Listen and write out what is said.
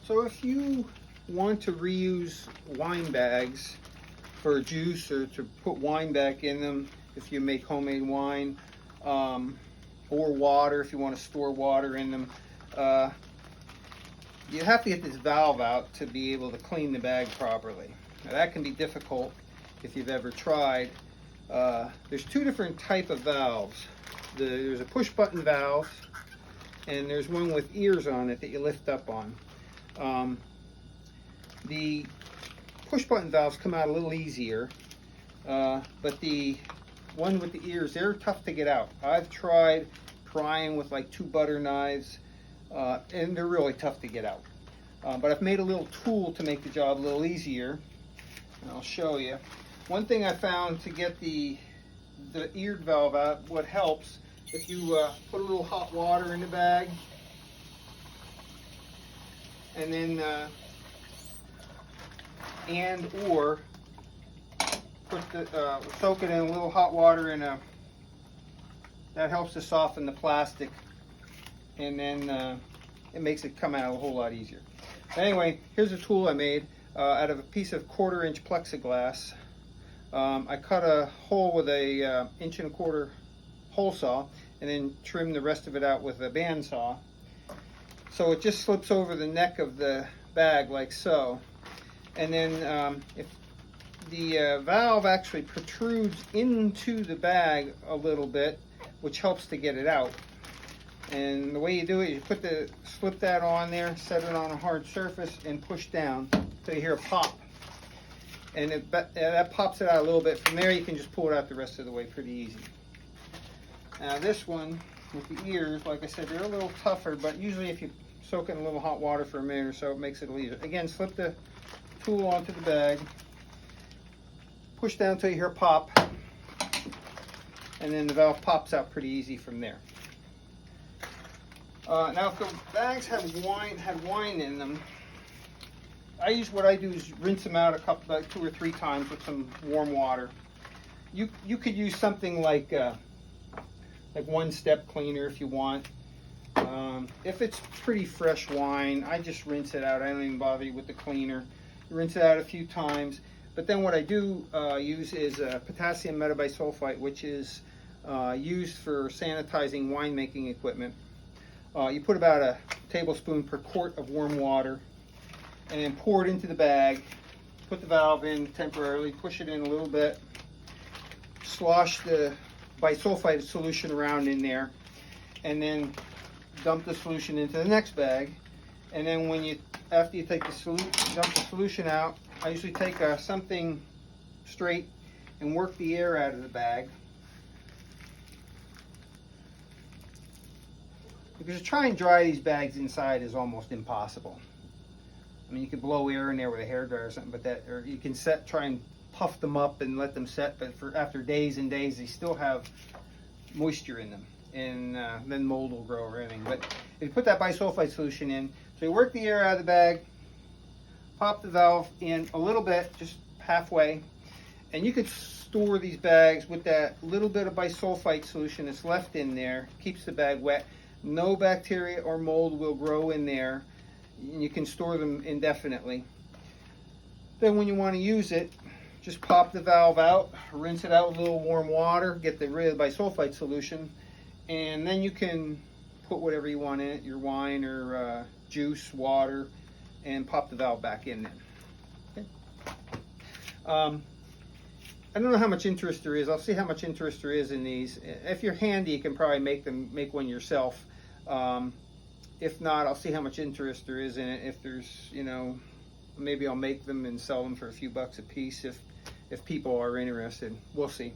So if you want to reuse wine bags for juice or to put wine back in them, if you make homemade wine, or water, if you want to store water in them, you have to get this valve out to be able to clean the bag properly. Now that can be difficult if you've ever tried. There's two different type of valves. There's a push button valve, and there's one with ears on it that you lift up on. The push button valves come out a little easier, but the one with the ears, they're tough to get out. I've tried prying with like 2 butter knives, and they're really tough to get out. But I've made a little tool to make the job a little easier, and I'll show you. One thing I found to get the eared valve out, what helps, if you put a little hot water in the bag, and then or put soak it in a little hot water that helps to soften the plastic, and then it makes it come out a whole lot easier. Anyway, here's a tool I made out of a piece of 1/4-inch plexiglass. I cut a hole with a 1.25-inch hole saw, and then trimmed the rest of it out with a bandsaw. So it just slips over the neck of the bag like so. And then if the valve actually protrudes into the bag a little bit, which helps to get it out. And the way you do it, you slip that on there, set it on a hard surface, and push down until you hear a pop. And that pops it out a little bit. From there, you can just pull it out the rest of the way pretty easy. Now this one with the ears, like I said, they're a little tougher, but usually if you soak it in a little hot water for a minute or so, it makes it easier. Again, slip the tool onto the bag, push down until you hear a pop, and then the valve pops out pretty easy from there. Now if the bags had wine in them, what I do is rinse them out about 2 or 3 times with some warm water. You could use something like One Step Cleaner if you want. If it's pretty fresh wine, I just rinse it out. I don't even bother you with the cleaner. Rinse it out a few times. But then what I do use is potassium metabisulfite, which is used for sanitizing winemaking equipment. You put about a tablespoon per quart of warm water, and then pour it into the bag. Put the valve in temporarily, push it in a little bit, slosh the bisulfite solution around in there, and then dump the solution into the next bag. And then after you take dump the solution out, I usually take something straight and work the air out of the bag. Because to try and dry these bags inside is almost impossible. I mean, you could blow air in there with a hairdryer or something, or you can try and puff them up and let them set, but after days and days, they still have moisture in them, and then mold will grow or anything. But if you put that bisulfite solution in, so you work the air out of the bag, pop the valve in a little bit, just halfway, and you could store these bags with that little bit of bisulfite solution that's left in there, keeps the bag wet. No bacteria or mold will grow in there. You can store them indefinitely. Then when you want to use it, just pop the valve out, rinse it out with a little warm water, get rid of the bisulfite solution, and then you can put whatever you want in it, your wine or juice, water, and pop the valve back in there. Okay. I don't know how much interest there is. I'll see how much interest there is in these. If you're handy, you can probably make one yourself. If not, I'll see how much interest there is in it. If there's, maybe I'll make them and sell them for a few bucks a piece if people are interested. We'll see.